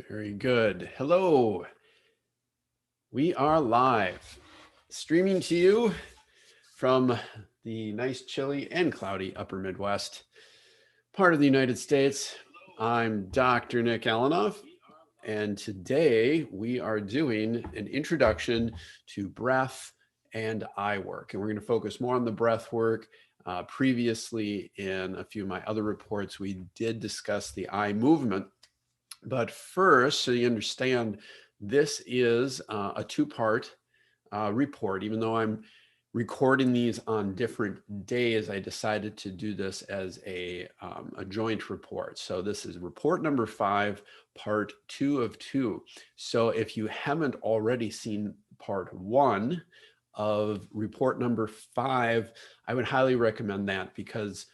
Very good. Hello. We are live, streaming to you from the nice, chilly, and cloudy upper Midwest part of the United States. I'm Dr. Nick Alenov, and today we are doing an introduction to breath and eye work. And we're going to focus more on the breath work. Previously, in a few of my other reports, we did discuss the eye movement. But first, so you understand, this is a two-part report. Even though I'm recording these on different days, I decided to do this as a joint report. So this is report number 5, part 2 of 2. So if you haven't already seen part 1 of report number 5, I would highly recommend that, because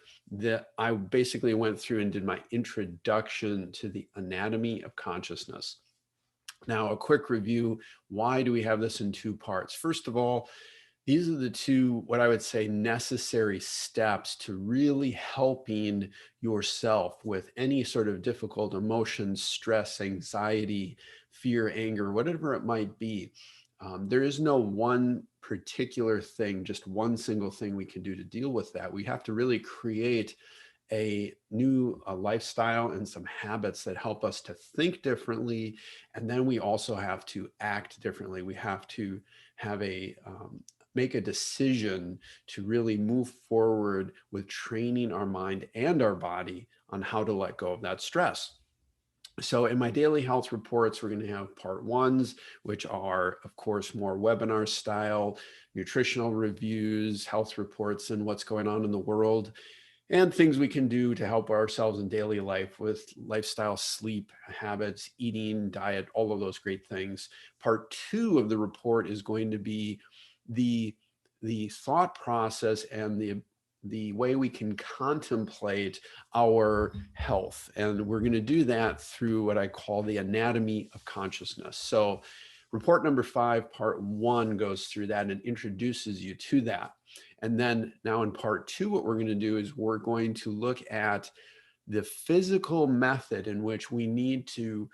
I basically went through and did my introduction to the anatomy of consciousness. Now, a quick review. Why do we have this in two parts? First of all, these are the two, what I would say, necessary steps to really helping yourself with any sort of difficult emotions, stress, anxiety, fear, anger, whatever it might be. There is no one particular thing, just one single thing we can do to deal with that. We have to really create a new lifestyle and some habits that help us to think differently. And then we also have to act differently. We have to have make a decision to really move forward with training our mind and our body on how to let go of that stress. So in my daily health reports, we're going to have part ones, which are, of course, more webinar style, nutritional reviews, health reports, and what's going on in the world, and things we can do to help ourselves in daily life with lifestyle, sleep habits, eating, diet, all of those great things. Part 2 of the report is going to be the thought process and the way we can contemplate our health. And we're going to do that through what I call the anatomy of consciousness. So report number 5, part 1 goes through that and introduces you to that. And then now in part 2, what we're going to do is we're going to look at the physical method in which we need to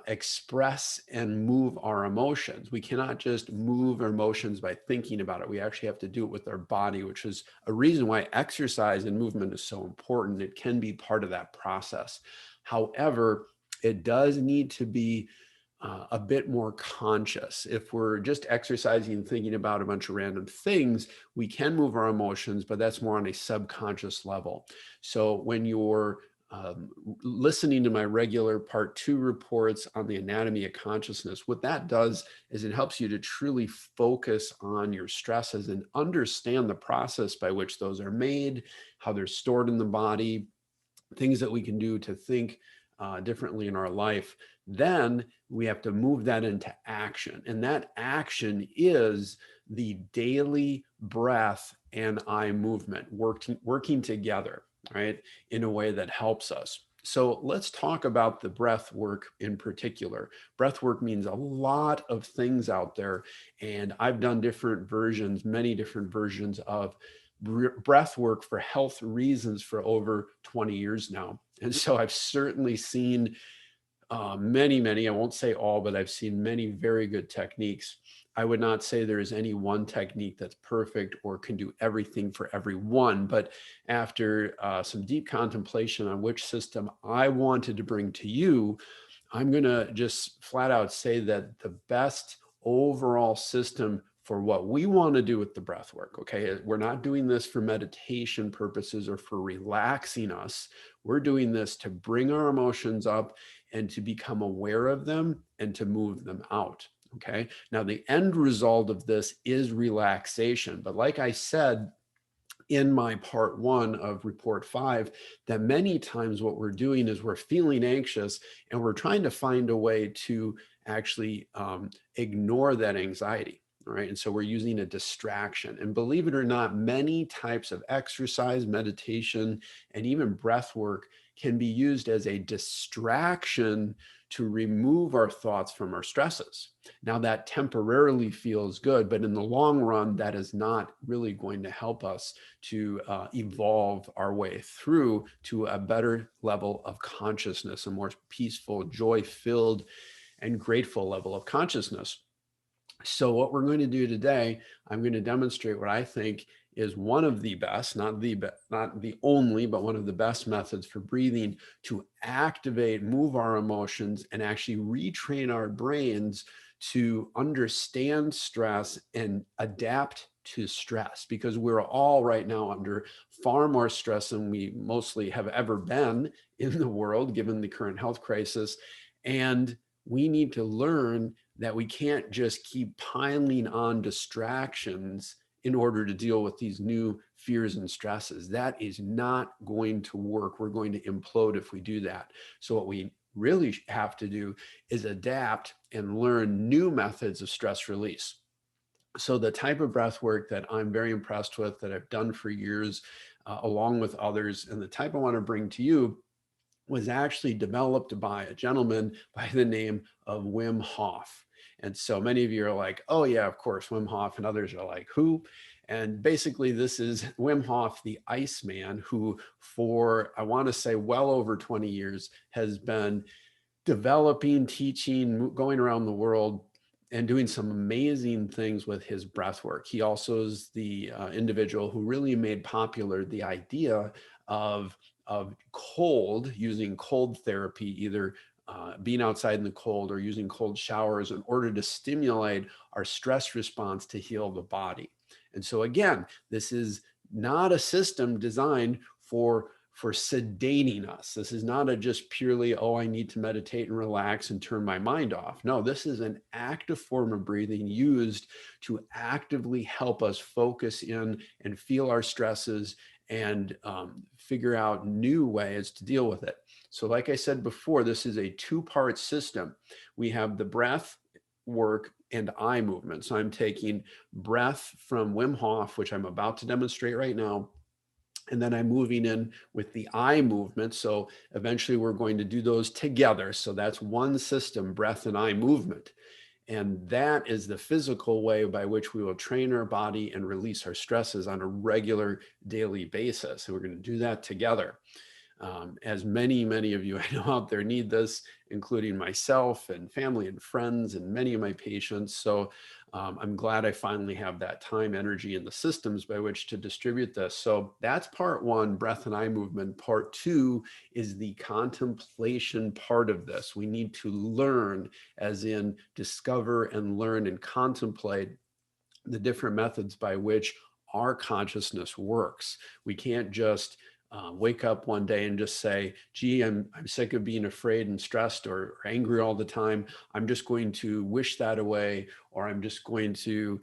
express and move our emotions. We cannot just move our emotions by thinking about it. We actually have to do it with our body, which is a reason why exercise and movement is so important. It can be part of that process. However, it does need to be a bit more conscious. If we're just exercising and thinking about a bunch of random things, we can move our emotions, but that's more on a subconscious level. So when you're listening to my regular part 2 reports on the anatomy of consciousness, what that does is it helps you to truly focus on your stresses and understand the process by which those are made, how they're stored in the body, things that we can do to think differently in our life. Then we have to move that into action. And that action is the daily breath and eye movement working together, right, in a way that helps us. So let's talk about the breath work in particular. Breath work means a lot of things out there. And I've done different versions, many different versions of breath work for health reasons for over 20 years now. And so I've certainly seen many, I won't say all, but I've seen many very good techniques. I would not say there is any one technique that's perfect or can do everything for everyone. But after some deep contemplation on which system I wanted to bring to you, I'm going to just flat out say that the best overall system for what we want to do with the breath work, okay? We're not doing this for meditation purposes or for relaxing us. We're doing this to bring our emotions up and to become aware of them and to move them out, okay? Now, the end result of this is relaxation. But like I said, in my part 1 of report 5, that many times what we're doing is we're feeling anxious and we're trying to find a way to actually ignore that anxiety. All right. And so we're using a distraction. And believe it or not, many types of exercise, meditation, and even breath work can be used as a distraction to remove our thoughts from our stresses. Now that temporarily feels good, but in the long run, that is not really going to help us to evolve our way through to a better level of consciousness, a more peaceful, joy-filled, and grateful level of consciousness. So what we're going to do today, I'm going to demonstrate what I think is one of the best, not the only, but one of the best methods for breathing to activate, move our emotions, and actually retrain our brains to understand stress and adapt to stress, because we're all right now under far more stress than we mostly have ever been in the world, given the current health crisis. And we need to learn that we can't just keep piling on distractions in order to deal with these new fears and stresses. That is not going to work. We're going to implode if we do that. So what we really have to do is adapt and learn new methods of stress release. So the type of breath work that I'm very impressed with, that I've done for years, along with others, and the type I want to bring to you was actually developed by a gentleman by the name of Wim Hof. And so many of you are like, oh yeah, of course, Wim Hof, and others are like, who? And basically this is Wim Hof, the Iceman, who for, I want to say well over 20 years has been developing, teaching, going around the world and doing some amazing things with his breath work. He also is the individual who really made popular the idea of cold, using cold therapy, either being outside in the cold or using cold showers in order to stimulate our stress response to heal the body. And so again, this is not a system designed for sedating us. This is not a just purely, oh, I need to meditate and relax and turn my mind off. No, this is an active form of breathing used to actively help us focus in and feel our stresses and figure out new ways to deal with it. So like I said before, this is a two-part system. We have the breath work and eye movement. So I'm taking breath from Wim Hof, which I'm about to demonstrate right now, and then I'm moving in with the eye movement. So eventually we're going to do those together. So that's one system, breath and eye movement. And that is the physical way by which we will train our body and release our stresses on a regular daily basis. And we're going to do that together. As many of you I know out there need this, including myself and family and friends and many of my patients. So I'm glad I finally have that time, energy, and the systems by which to distribute this. So that's part one, breath and eye movement. Part two is the contemplation part of this. We need to learn, as in discover and learn and contemplate the different methods by which our consciousness works. We can't just wake up one day and just say, gee, I'm sick of being afraid and stressed or angry all the time. I'm just going to wish that away, or I'm just going to,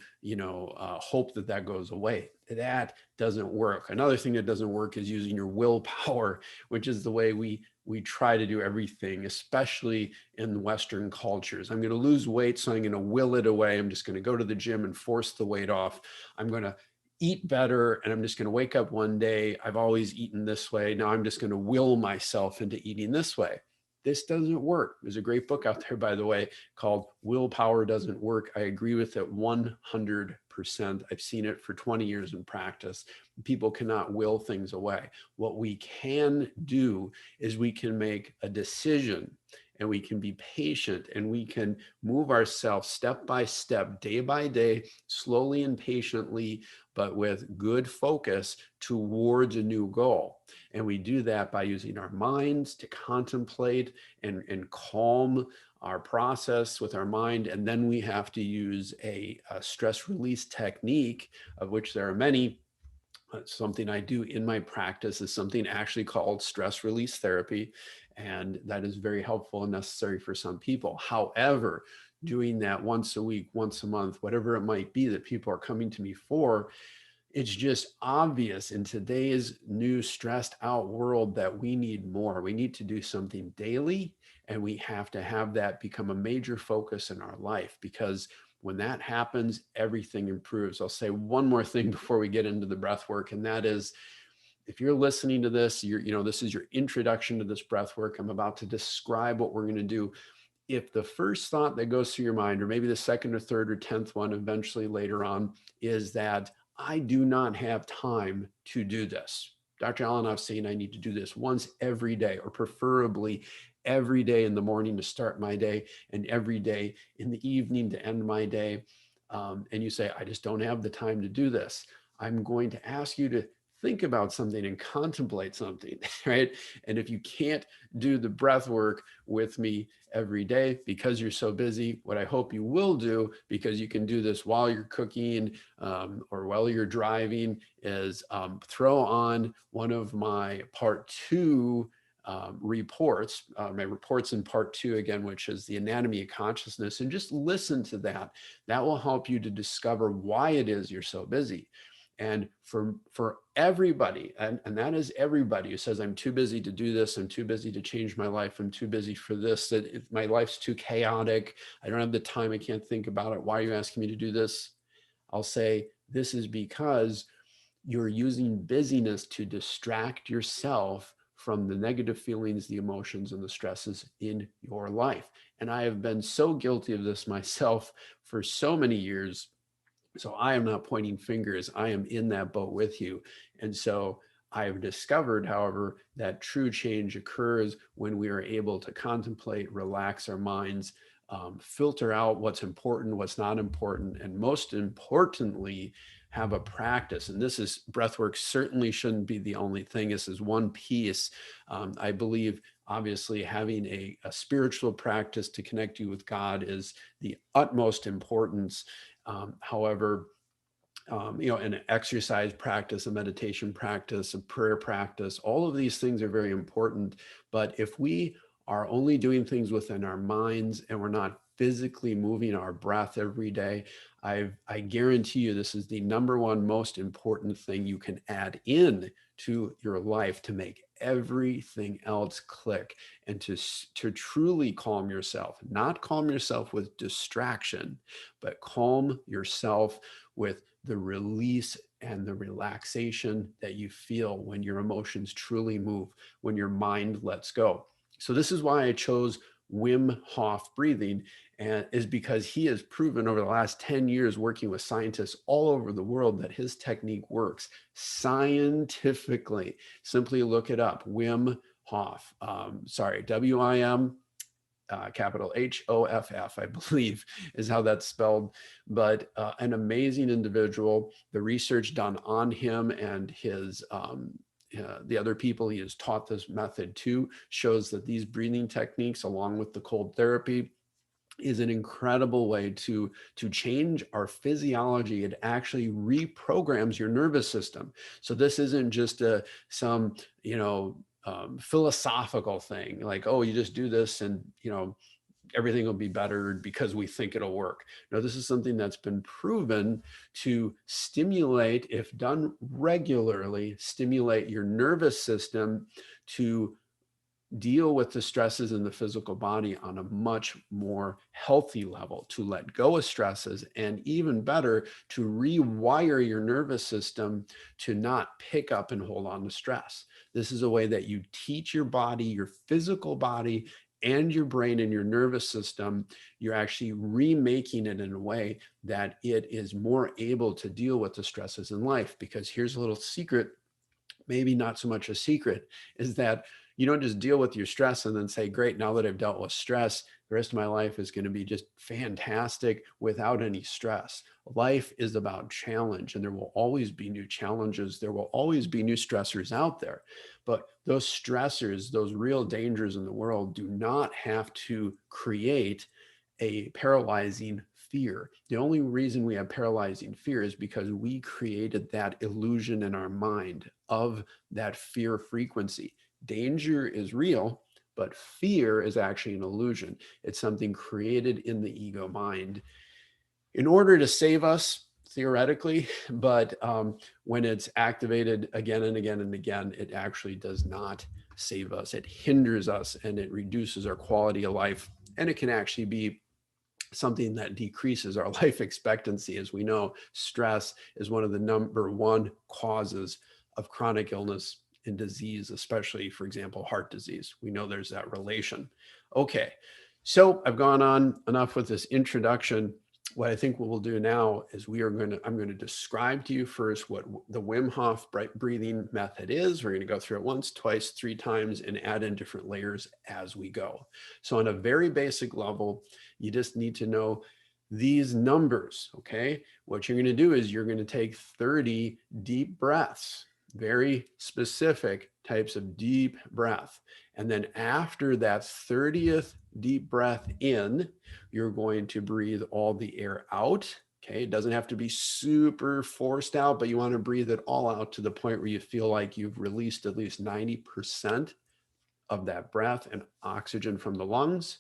hope that that goes away. That doesn't work. Another thing that doesn't work is using your willpower, which is the way we try to do everything, especially in Western cultures. I'm going to lose weight, so I'm going to will it away. I'm just going to go to the gym and force the weight off. I'm going to eat better, and I'm just going to wake up one day. I've always eaten this way. Now I'm just going to will myself into eating this way. This doesn't work. There's a great book out there, by the way, called Willpower Doesn't Work. I agree with it 100%. I've seen it for 20 years in practice. People cannot will things away. What we can do is we can make a decision, and we can be patient, and we can move ourselves step by step, day by day, slowly and patiently, but with good focus towards a new goal. And we do that by using our minds to contemplate and calm our process with our mind. And then we have to use a stress release technique, of which there are many. Something I do in my practice is something actually called stress release therapy. And that is very helpful and necessary for some people. However, doing that once a week, once a month, whatever it might be that people are coming to me for, it's just obvious in today's new stressed out world that we need more. We need to do something daily, and we have to have that become a major focus in our life, because when that happens, everything improves. I'll say one more thing before we get into the breath work, and that is, if you're listening to this, this is your introduction to this breath work. I'm about to describe what we're going to do. If the first thought that goes through your mind, or maybe the second or third or 10th one eventually later on, is that I do not have time to do this. Dr. Alenov saying I need to do this once every day, or preferably every day in the morning to start my day, and every day in the evening to end my day. And you say, I just don't have the time to do this. I'm going to ask you to think about something and contemplate something, right? And if you can't do the breath work with me every day because you're so busy, what I hope you will do, because you can do this while you're cooking or while you're driving, is throw on one of my part 2 reports, my reports in part 2 again, which is the anatomy of consciousness, and just listen to that. That will help you to discover why it is you're so busy. And for everybody, and that is everybody who says, I'm too busy to do this, I'm too busy to change my life, I'm too busy for this, that my life's too chaotic, I don't have the time, I can't think about it, why are you asking me to do this? I'll say, this is because you're using busyness to distract yourself from the negative feelings, the emotions, and the stresses in your life. And I have been so guilty of this myself for so many years. So I am not pointing fingers. I am in that boat with you. And so I have discovered, however, that true change occurs when we are able to contemplate, relax our minds, filter out what's important, what's not important, and most importantly, have a practice. And this is breathwork certainly shouldn't be the only thing. This is one piece. I believe, obviously, having a spiritual practice to connect you with God is the utmost importance. However, an exercise practice, a meditation practice, a prayer practice, all of these things are very important. But if we are only doing things within our minds and we're not physically moving our breath every day, I guarantee you this is the number one most important thing you can add in to your life to make everything else click, and to truly calm yourself, not calm yourself with distraction, but calm yourself with the release and the relaxation that you feel when your emotions truly move, when your mind lets go. So this is why I chose Wim Hof breathing, and is because he has proven over the last 10 years working with scientists all over the world that his technique works scientifically. Simply look it up, Wim Hof. WIM, capital HOFF, I believe is how that's spelled, but an amazing individual. The research done on him and his the other people he has taught this method to shows that these breathing techniques, along with the cold therapy, is an incredible way to change our physiology. It actually reprograms your nervous system. So this isn't just some philosophical thing like, oh, you just do this and everything will be better because we think it'll work. No, this is something that's been proven to stimulate, if done regularly, stimulate your nervous system to deal with the stresses in the physical body on a much more healthy level, to let go of stresses, and even better, to rewire your nervous system to not pick up and hold on to stress. This is a way that you teach your body, your physical body, and your brain and your nervous system. You're actually remaking it in a way that it is more able to deal with the stresses in life. Because here's a little secret, maybe not so much a secret, is that you don't just deal with your stress and then say, great, now that I've dealt with stress, the rest of my life is going to be just fantastic without any stress. Life is about challenge, and there will always be new challenges. There will always be new stressors out there. But those stressors, those real dangers in the world, do not have to create a paralyzing fear. The only reason we have paralyzing fear is because we created that illusion in our mind of that fear frequency. Danger is real, but fear is actually an illusion. It's something created in the ego mind in order to save us, theoretically, but when it's activated again and again and again, it actually does not save us. It hinders us and it reduces our quality of life, and it can actually be something that decreases our life expectancy. As we know, stress is one of the number one causes of chronic illness and disease, especially, for example, heart disease. We know there's that relation. Okay, so I've gone on enough with this introduction. What I think what we'll do now is I'm going to describe to you first what the Wim Hof breathing method is. We're going to go through it once, twice, 3 times, and add in different layers as we go. So on a very basic level, you just need to know these numbers, okay? What you're going to do is you're going to take 30 deep breaths, very specific types of deep breath. And then after that 30th deep breath in, you're going to breathe all the air out. Okay, it doesn't have to be super forced out, but you want to breathe it all out to the point where you feel like you've released at least 90% of that breath and oxygen from the lungs.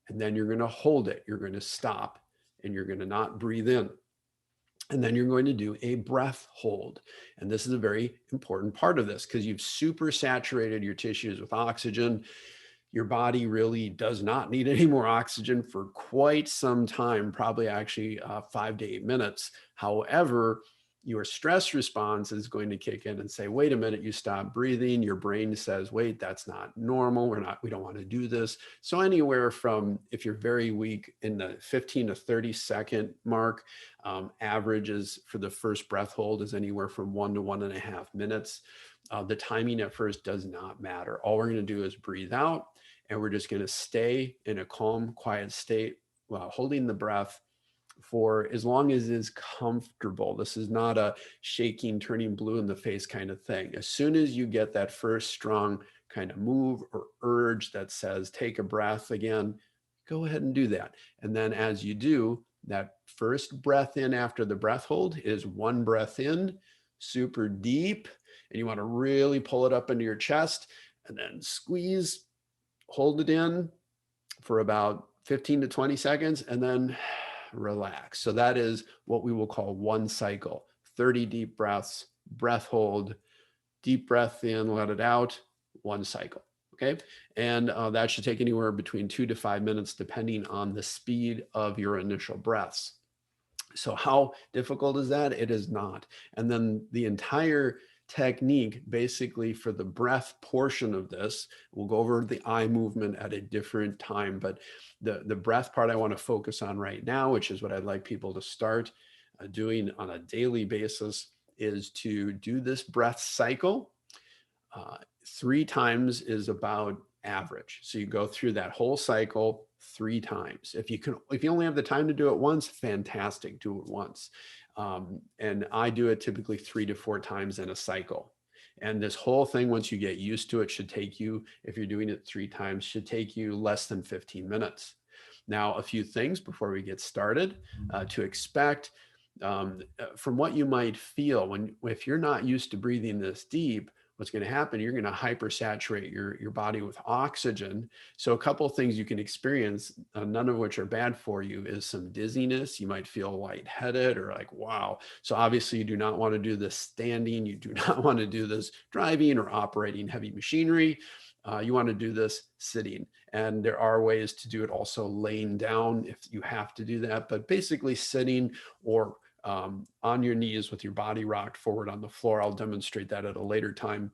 And then you're going to hold it. You're going to stop and you're going to not breathe in. And then you're going to do a breath hold. And this is a very important part of this because you've super saturated your tissues with oxygen. Your body really does not need any more oxygen for quite some time, probably actually 5 to 8 minutes. However, your stress response is going to kick in and say, wait a minute, you stop breathing. Your brain says, wait, that's not normal. We don't want to do this. So anywhere from, if you're very weak, in the 15 to 30 second mark, averages for the first breath hold is anywhere from 1 to 1.5 minutes. The timing at first does not matter. All we're going to do is breathe out, and we're just going to stay in a calm, quiet state while holding the breath for as long as is comfortable. This is not a shaking, turning blue in the face kind of thing. As soon as you get that first strong kind of move or urge that says, take a breath again, go ahead and do that. And then as you do, that first breath in after the breath hold is 1 breath in, super deep, and you want to really pull it up into your chest and then squeeze, hold it in for about 15 to 20 seconds, and then relax. So that is what we will call 1 cycle, 30 deep breaths, breath hold, deep breath in, let it out, 1 cycle. Okay. And that should take anywhere between 2 to 5 minutes, depending on the speed of your initial breaths. So how difficult is that? It is not. And then the entire technique, basically for the breath portion of this, we'll go over the eye movement at a different time, but the breath part I want to focus on right now, which is what I'd like people to start doing on a daily basis, is to do this breath cycle. 3 times is about average. So you go through that whole cycle 3 times. If you only have the time to do it once, fantastic, do it once. And I do it typically 3 to 4 times in a cycle. And this whole thing, once you get used to it, should take you, if you're doing it 3 times, should take you less than 15 minutes. Now, a few things before we get started to expect from what you might feel if you're not used to breathing this deep. What's going to happen, you're going to hypersaturate your body with oxygen. So a couple of things you can experience, none of which are bad for you, is some dizziness. You might feel lightheaded or like, wow. So obviously you do not want to do this standing. You do not want to do this driving or operating heavy machinery. You want to do this sitting. And there are ways to do it also laying down if you have to do that, but basically sitting or on your knees with your body rocked forward on the floor. I'll demonstrate that at a later time.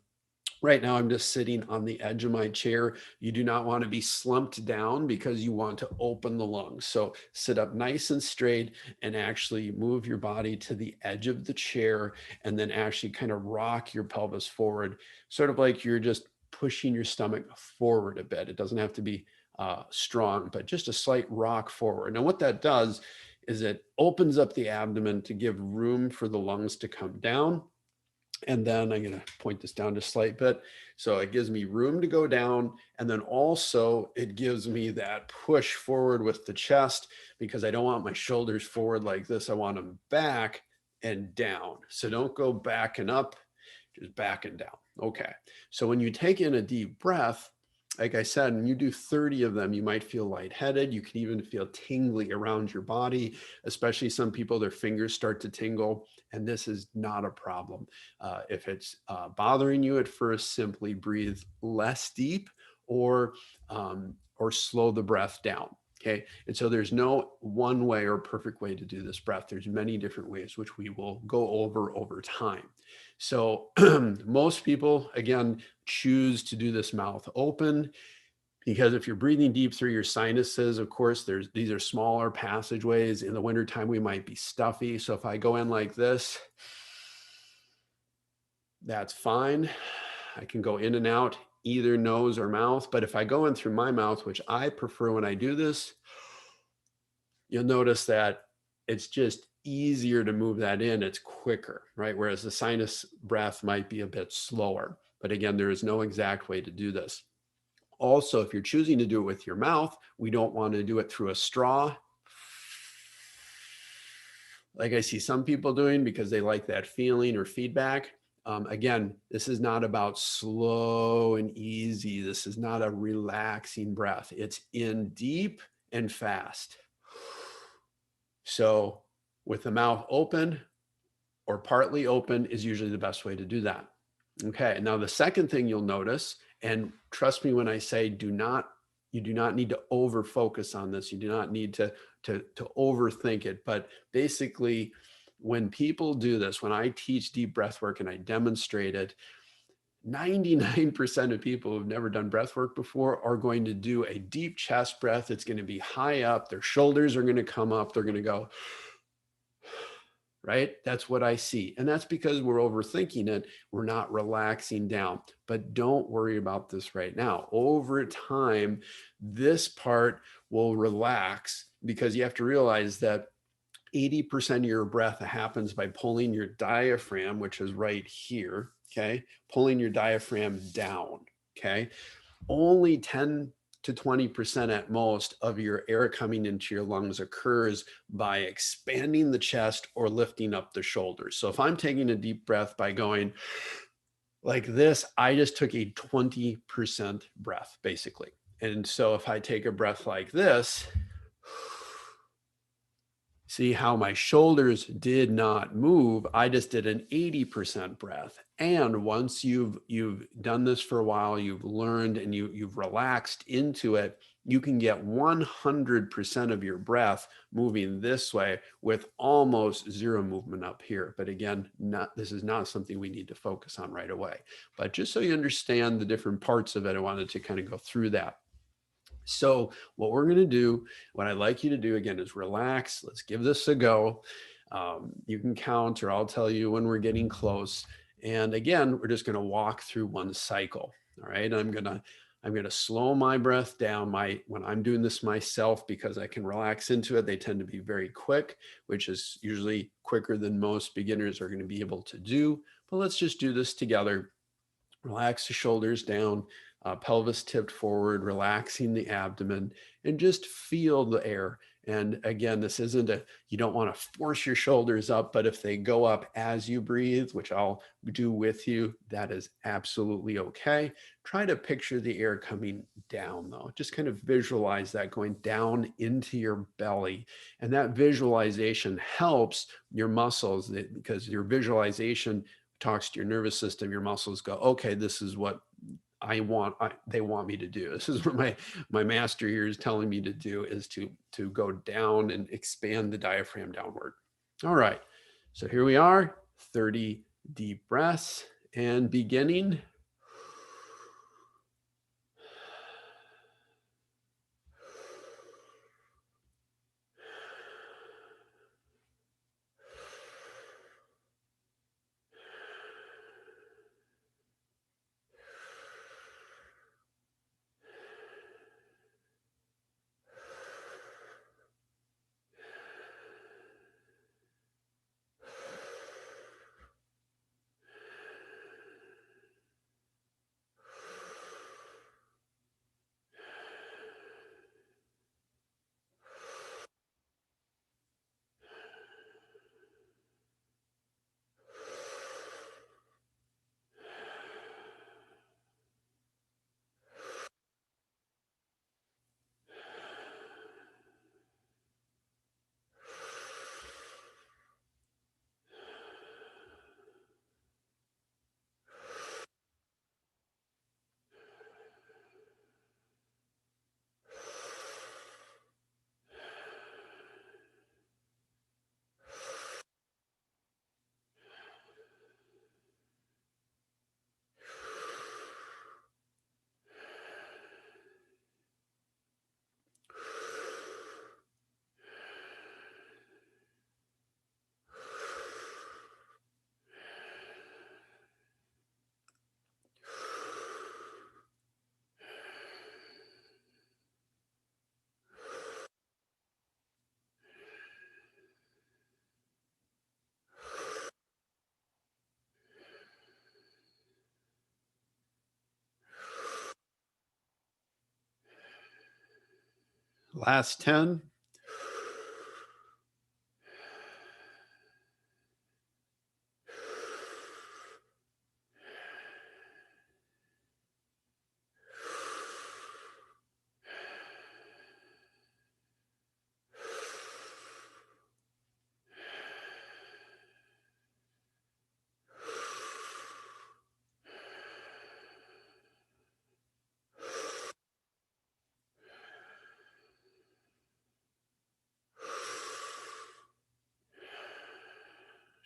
Right now, I'm just sitting on the edge of my chair. You do not want to be slumped down because you want to open the lungs. So sit up nice and straight and actually move your body to the edge of the chair and then actually kind of rock your pelvis forward, sort of like you're just pushing your stomach forward a bit. It doesn't have to be strong, but just a slight rock forward. Now, what that does is it opens up the abdomen to give room for the lungs to come down. And then I'm going to point this down just a slight bit. So it gives me room to go down. And then also it gives me that push forward with the chest because I don't want my shoulders forward like this. I want them back and down. So don't go back and up, just back and down. Okay. So when you take in a deep breath, like I said, when you do 30 of them, you might feel lightheaded. You can even feel tingly around your body, especially some people, their fingers start to tingle, and this is not a problem. If it's bothering you at first, simply breathe less deep or slow the breath down. Okay. And so there's no one way or perfect way to do this breath. There's many different ways, which we will go over time. So most people, again, choose to do this mouth open, because if you're breathing deep through your sinuses, of course, these are smaller passageways. In the wintertime, we might be stuffy. So if I go in like this, that's fine. I can go in and out either nose or mouth. But if I go in through my mouth, which I prefer when I do this, you'll notice that it's just easier to move that in. It's quicker, right? Whereas the sinus breath might be a bit slower. But again, there is no exact way to do this. Also, if you're choosing to do it with your mouth, we don't want to do it through a straw, like I see some people doing, because they like that feeling or feedback. Again, this is not about slow and easy. This is not a relaxing breath. It's in deep and fast. So with the mouth open or partly open is usually the best way to do that. Okay, now the second thing you'll notice, and trust me when I say you do not need to over focus on this. You do not need to overthink it. But basically, when people do this, when I teach deep breath work and I demonstrate it, 99% of people who've never done breath work before are going to do a deep chest breath. It's going to be high up. Their shoulders are going to come up. They're going to go, right? That's what I see. And that's because we're overthinking it. We're not relaxing down. But don't worry about this right now. Over time, this part will relax, because you have to realize that 80% of your breath happens by pulling your diaphragm, which is right here, okay? Pulling your diaphragm down, okay? Only 10 to 20% at most of your air coming into your lungs occurs by expanding the chest or lifting up the shoulders. So if I'm taking a deep breath by going like this, I just took a 20% breath, basically. And so if I take a breath like this, see how my shoulders did not move. I just did an 80% breath. And once you've done this for a while, you've learned and you've relaxed into it, you can get 100% of your breath moving this way with almost zero movement up here. But again, this is not something we need to focus on right away. But just so you understand the different parts of it, I wanted to kind of go through that. So what we're going to do, what I'd like you to do again, is relax. Let's give this a go. You can count, or I'll tell you when we're getting close. And again, we're just going to walk through one cycle. All right. I'm going to slow my breath down. When I'm doing this myself, because I can relax into it, they tend to be very quick, which is usually quicker than most beginners are going to be able to do. But let's just do this together. Relax the shoulders down, pelvis tipped forward, relaxing the abdomen, and just feel the air. And again, this isn't you don't want to force your shoulders up, but if they go up as you breathe, which I'll do with you, that is absolutely okay. Try to picture the air coming down though. Just kind of visualize that going down into your belly. And that visualization helps your muscles, because your visualization talks to your nervous system. Your muscles go, okay, this is what they want me to do. This is what my master here is telling me to do, is to go down and expand the diaphragm downward. All right, so here we are, 30 deep breaths, and beginning. Last 10.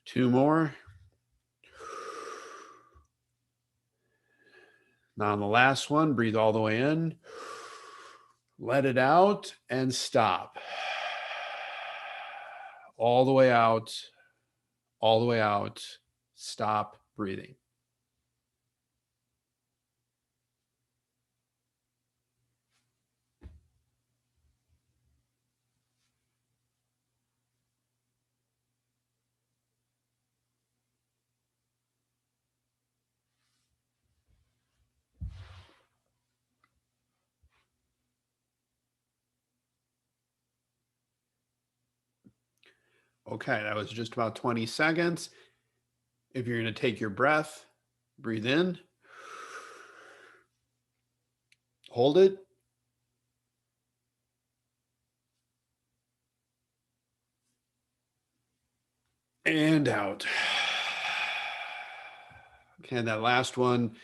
Two more. Now on the last one, breathe all the way in, let it out, and stop. All the way out, all the way out. Stop breathing. Okay, that was just about 20 seconds. If you're going to take your breath, breathe in, hold it, and out. Okay, that last one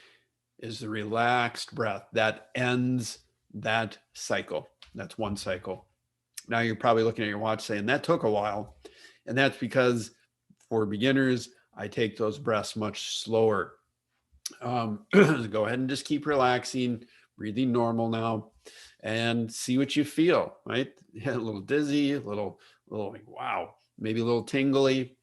is the relaxed breath that ends that cycle. That's one cycle. Now you're probably looking at your watch saying that took a while. And that's because for beginners, I take those breaths much slower. Go ahead and just keep relaxing, breathing normal now, and see what you feel, right? Yeah, a little dizzy, a little like, wow, maybe a little tingly,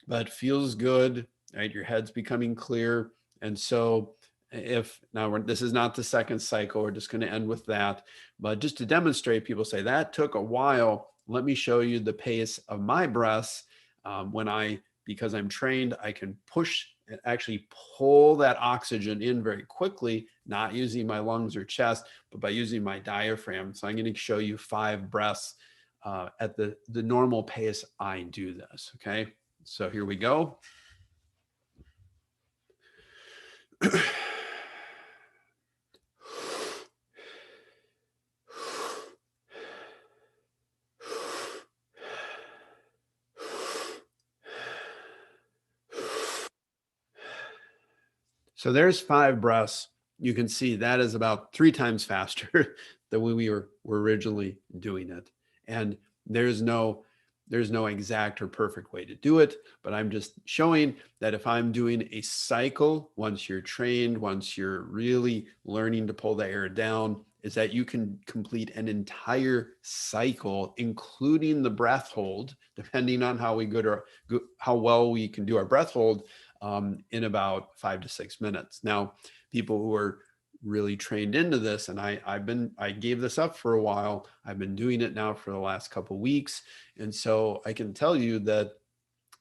but feels good, right? Your head's becoming clear. And so if now this is not the second cycle, we're just going to end with that. But just to demonstrate, people say that took a while. Let me show you the pace of my breaths. Because I'm trained, I can push and actually pull that oxygen in very quickly, not using my lungs or chest, but by using my diaphragm. So I'm going to show you 5 breaths at the normal pace I do this. Okay. So here we go. So there's 5 breaths. You can see that is about 3 times faster than when we were originally doing it. And there's no exact or perfect way to do it, but I'm just showing that if I'm doing a cycle, once you're trained, once you're really learning to pull the air down, is that you can complete an entire cycle, including the breath hold, depending on how how well we can do our breath hold, in about 5 to 6 minutes. Now, people who are really trained into this, and I gave this up for a while. I've been doing it now for the last couple of weeks, and so I can tell you that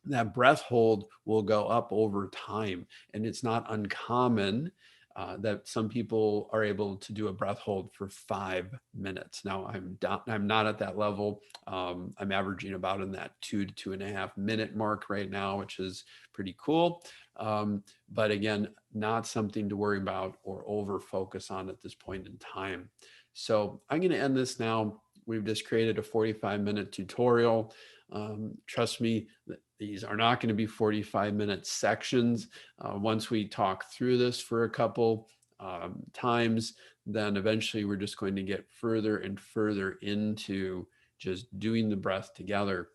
that breath hold will go up over time, and it's not uncommon that some people are able to do a breath hold for 5 minutes. Now I'm not at that level. I'm averaging about in that 2 to 2.5 minute mark right now, which is pretty cool. But again, not something to worry about or over focus on at this point in time. So I'm going to end this now. We've just created a 45-minute tutorial. Trust me, these are not going to be 45-minute sections. Once we talk through this for a couple times, then eventually we're just going to get further and further into just doing the breath together.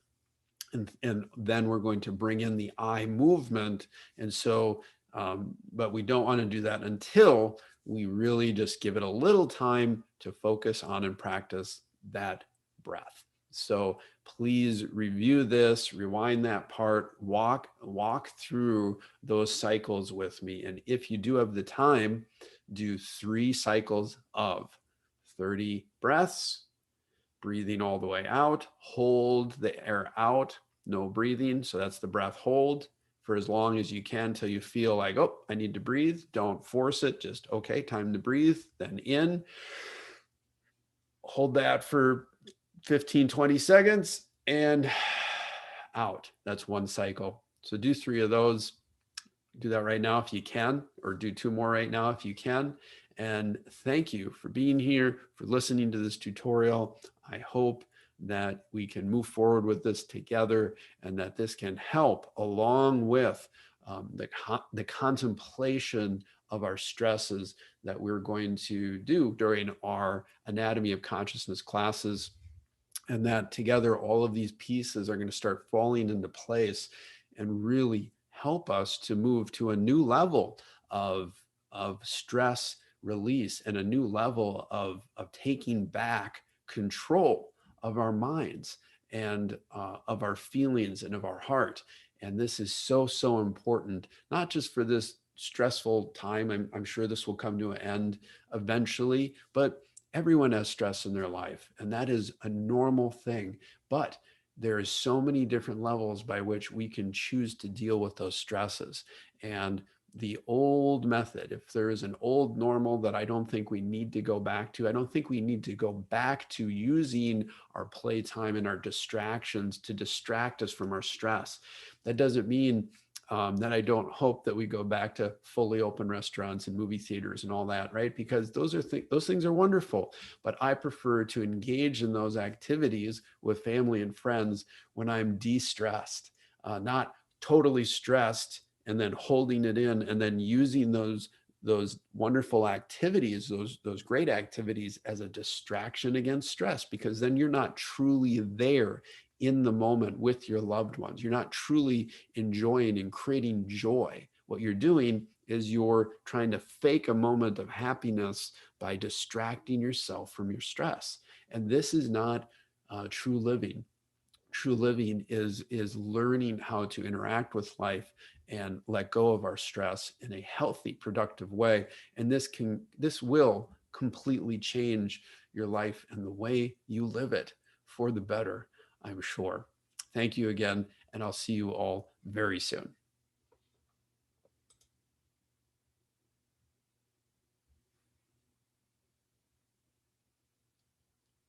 And then we're going to bring in the eye movement. And so, but we don't want to do that until we really just give it a little time to focus on and practice that breath. So please review this, rewind that part, walk through those cycles with me. And if you do have the time, do 3 cycles of 30 breaths, breathing all the way out, hold the air out, no breathing. So that's the breath hold for as long as you can till you feel like, oh, I need to breathe. Don't force it. Just, okay, time to breathe. Then in, hold that for 15, 20 seconds and out. That's one cycle. So do 3 of those. Do that right now if you can, or do 2 more right now if you can. And thank you for being here, for listening to this tutorial. I hope that we can move forward with this together and that this can help along with the contemplation of our stresses that we're going to do during our anatomy of consciousness classes, and that together all of these pieces are going to start falling into place and really help us to move to a new level of stress release and a new level of taking back control of our minds and of our feelings and of our heart. And this is so, so important, not just for this stressful time. I'm sure this will come to an end eventually, but everyone has stress in their life, and that is a normal thing. But there is so many different levels by which we can choose to deal with those stresses. And the old method, if there is an old normal that I don't think we need to go back to, I don't think we need to go back to using our playtime and our distractions to distract us from our stress. That doesn't mean that I don't hope that we go back to fully open restaurants and movie theaters and all that, right? Because those things are wonderful, but I prefer to engage in those activities with family and friends when I'm de-stressed, not totally stressed and then holding it in and then using those wonderful activities, those great activities as a distraction against stress, because then you're not truly there in the moment with your loved ones. You're not truly enjoying and creating joy. What you're doing is you're trying to fake a moment of happiness by distracting yourself from your stress. And this is not true living. True living is learning how to interact with life and let go of our stress in a healthy, productive way. And this will completely change your life and the way you live it for the better, I'm sure. Thank you again, and I'll see you all very soon.